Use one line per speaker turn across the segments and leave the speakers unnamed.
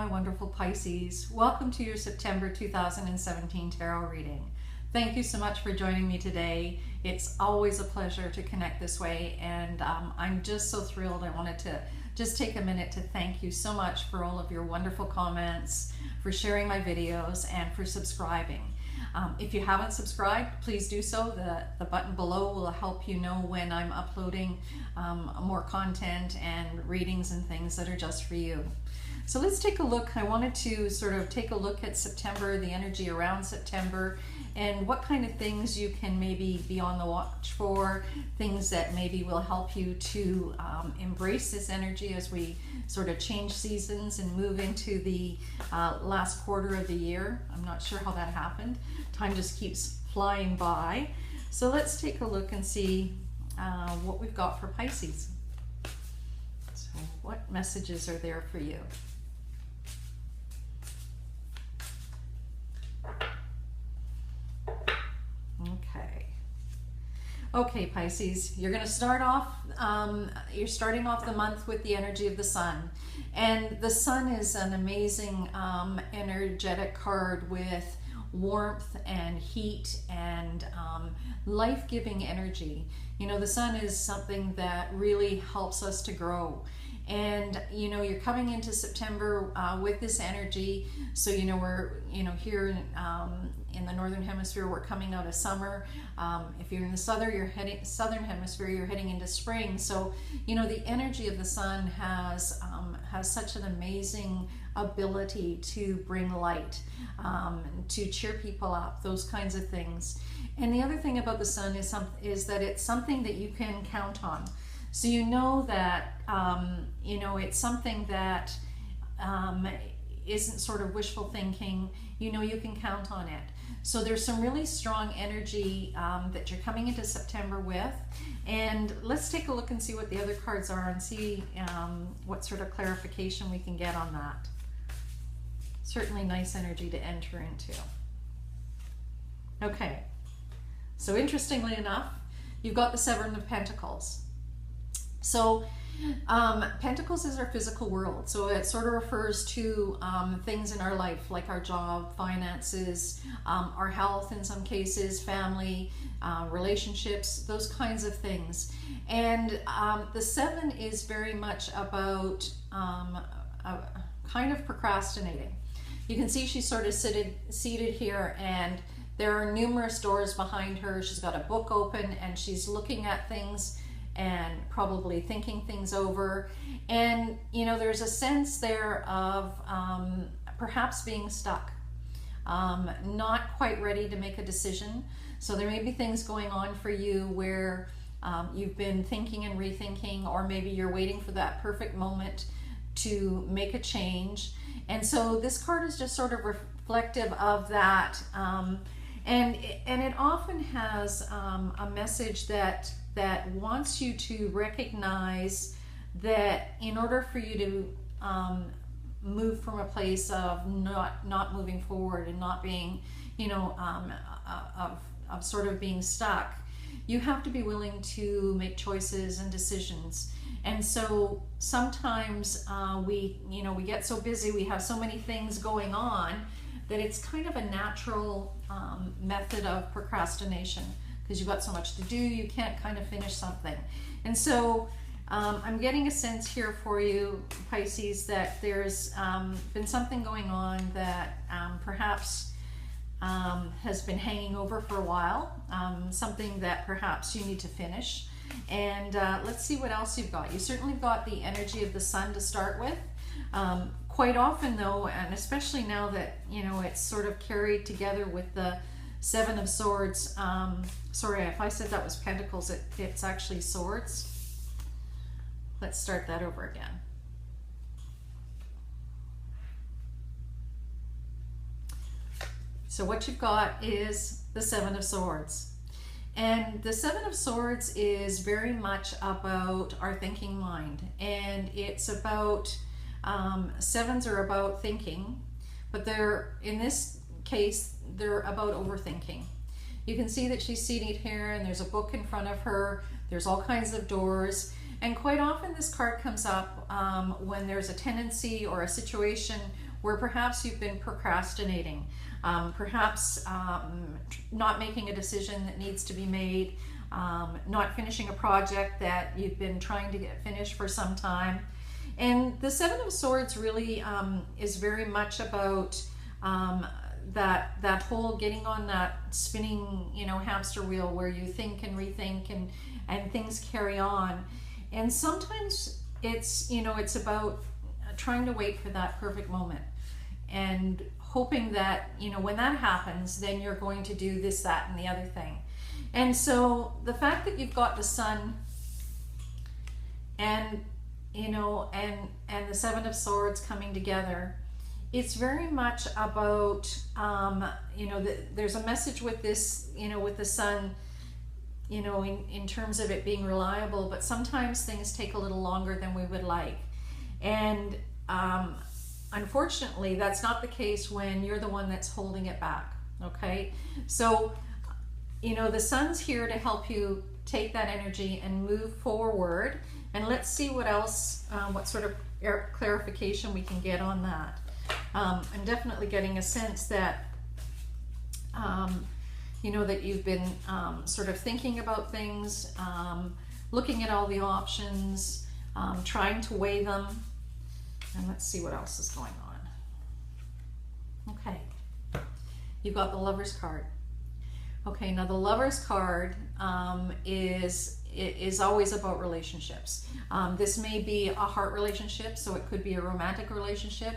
wonderful Pisces. Welcome to your September 2017 tarot reading. Thank you so much for joining me today. It's always a pleasure to connect this way, and I'm just so thrilled. I wanted to just take a minute to thank you so much for all of your wonderful comments, for sharing my videos, and for subscribing. If you haven't subscribed, please do so. The button below will help you know when I'm uploading more content and readings and things that are just for you. So let's take a look. I wanted to sort of take a look at September, the energy around September, and what kind of things you can maybe be on the watch for, things that maybe will help you to embrace this energy as we sort of change seasons and move into the last quarter of the year. I'm not sure how that happened. Time just keeps flying by. So let's take a look and see what we've got for Pisces. So what messages are there for you? Okay, Pisces, you're going to start off, you're starting off the month with the energy of the sun. And the sun is an amazing energetic card with warmth and heat and life-giving energy. You know, the sun is something that really helps us to grow. And you know, you're coming into September with this energy. So you know, we're here in the northern hemisphere, we're coming out of summer. If you're in the southern hemisphere, you're heading into spring. So you know, the energy of the sun has such an amazing ability to bring light, to cheer people up, those kinds of things. And the other thing about the sun is that it's something that you can count on. So you know that you know, it's something that isn't sort of wishful thinking. You know, you can count on it. So there's some really strong energy that you're coming into September with. And let's take a look and see what the other cards are and see what sort of clarification we can get on that. Certainly nice energy to enter into. Okay, so interestingly enough, you've got the Seven of Pentacles. So Pentacles is our physical world, so it sort of refers to things in our life, like our job, finances, our health in some cases, family, relationships, those kinds of things. And the seven is very much about kind of procrastinating. You can see she's sort of seated here, and there are numerous doors behind her. She's got a book open and she's looking at things and probably thinking things over. And you know, there's a sense there of perhaps being stuck, not quite ready to make a decision. So there may be things going on for you where you've been thinking and rethinking, or maybe you're waiting for that perfect moment to make a change. And so this card is just sort of reflective of that. And it often has a message that wants you to recognize that in order for you to move from a place of not moving forward and not being, you know, of sort of being stuck, you have to be willing to make choices and decisions. And so sometimes we get so busy, we have so many things going on, that it's kind of a natural method of procrastination, because you've got so much to do, you can't kind of finish something. And so I'm getting a sense here for you, Pisces, that there's been something going on that perhaps has been hanging over for a while, something that perhaps you need to finish. And let's see what else you've got. You certainly got the energy of the sun to start with. Quite often though, and especially now that, you know, it's sort of carried together with the Seven of Swords. Sorry, if I said that was Pentacles, it's actually Swords. Let's start that over again. So what you've got is the Seven of Swords. And the Seven of Swords is very much about our thinking mind. And it's about, sevens are about thinking, but in this case, they're about overthinking. You can see that she's seated here and there's a book in front of her. There's all kinds of doors. And quite often this card comes up when there's a tendency or a situation where perhaps you've been procrastinating, perhaps not making a decision that needs to be made, not finishing a project that you've been trying to get finished for some time. And the Seven of Swords really is very much about that whole getting on that spinning, hamster wheel where you think and rethink and things carry on. And sometimes it's, it's about trying to wait for that perfect moment and hoping that, when that happens, then you're going to do this, that, and the other thing. And so the fact that you've got the Sun and, and the Seven of Swords coming together, it's very much about, there's a message with this, with the Sun, in terms of it being reliable, but sometimes things take a little longer than we would like. And unfortunately, that's not the case when you're the one that's holding it back, okay? So, the Sun's here to help you take that energy and move forward. And let's see what else, what sort of clarification we can get on that. I'm definitely getting a sense that, that you've been sort of thinking about things, looking at all the options, trying to weigh them. And let's see what else is going on. Okay, you've got the Lover's card. Okay, now the Lover's card is always about relationships. This may be a heart relationship, so it could be a romantic relationship,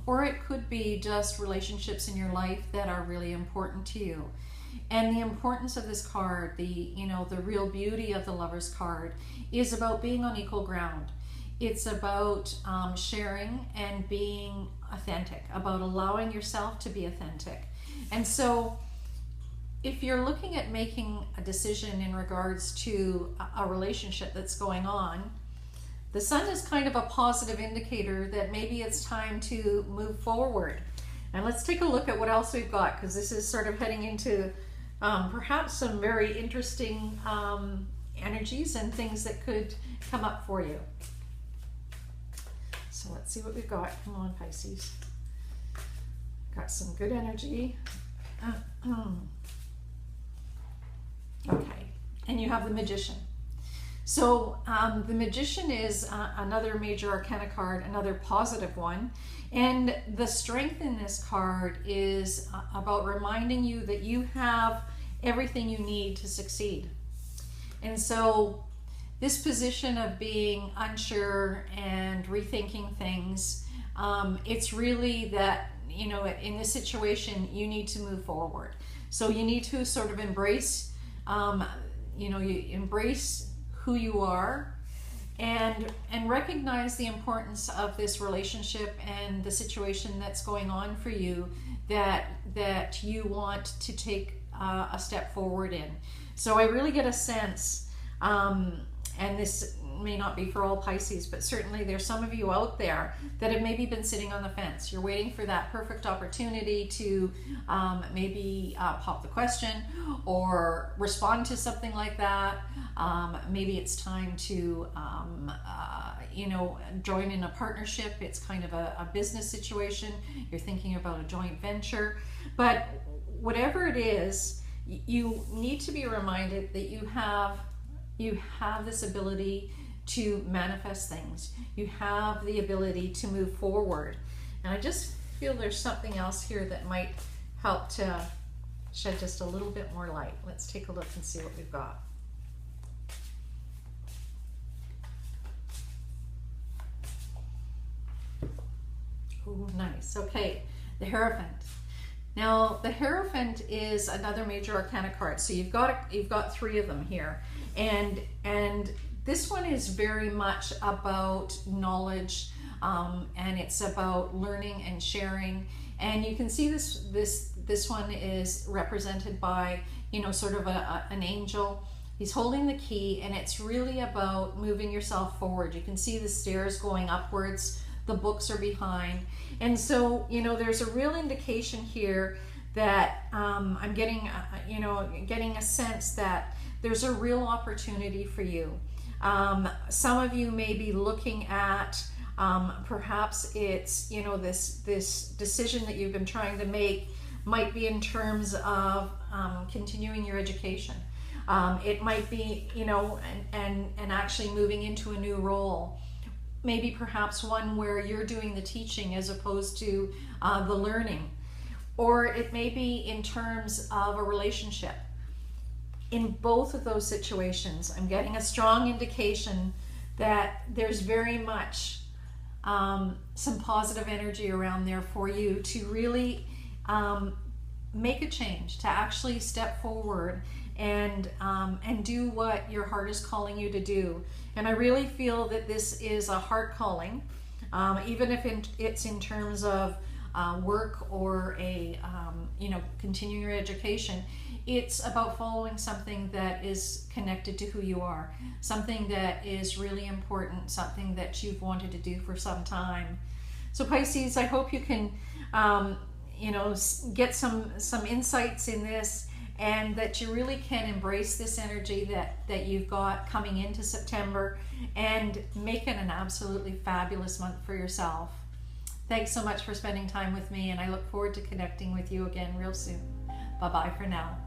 or it could be just relationships in your life that are really important to you. And the importance of this card, the real beauty of the Lover's card, is about being on equal ground. It's about sharing and being authentic, about allowing yourself to be authentic. And so if you're looking at making a decision in regards to a relationship that's going on, the Sun is kind of a positive indicator that maybe it's time to move forward. And let's take a look at what else we've got, because this is sort of heading into perhaps some very interesting energies and things that could come up for you. So let's see what we've got. Come on, Pisces. Got some good energy. Okay, and you have the Magician. So the Magician is another major arcana card, another positive one. And the strength in this card is about reminding you that you have everything you need to succeed. And so this position of being unsure and rethinking things, it's really that, in this situation, you need to move forward. So you need to sort of embrace, you embrace who you are and recognize the importance of this relationship and the situation that's going on for you that you want to take a step forward in. So I really get a sense, and this may not be for all Pisces, but certainly there's some of you out there that have maybe been sitting on the fence. You're waiting for that perfect opportunity to maybe pop the question or respond to something like that. Maybe it's time to join in a partnership. It's kind of a business situation. You're thinking about a joint venture. But whatever it is, you need to be reminded that you have this ability to manifest things. You have the ability to move forward. And I just feel there's something else here that might help to shed just a little bit more light. Let's take a look and see what we've got. Oh, nice. Okay, the Hierophant. Now, the Hierophant is another major arcana card. So you've got three of them here. And this one is very much about knowledge, and it's about learning and sharing. And you can see this one is represented by, sort of an angel. He's holding the key, and it's really about moving yourself forward. You can see the stairs going upwards. The books are behind. And so, there's a real indication here that I'm getting, getting a sense that there's a real opportunity for you. Some of you may be looking at Perhaps it's, you know, this decision that you've been trying to make might be in terms of continuing your education. It might be, you know, and actually moving into a new role. Maybe perhaps one where you're doing the teaching as opposed to the learning. Or it may be in terms of a relationship. In both of those situations, I'm getting a strong indication that there's very much some positive energy around there for you to really make a change, to actually step forward and do what your heart is calling you to do. And I really feel that this is a heart calling, even if it's in terms of work or a you know, continuing your education. It's about following something that is connected to who you are, something that is really important, something that you've wanted to do for some time. So Pisces, I hope you can you know, get some insights in this, and that you really can embrace this energy that you've got coming into September and make it an absolutely fabulous month for yourself. Thanks so much for spending time with me, and I look forward to connecting with you again real soon. Bye-bye for now.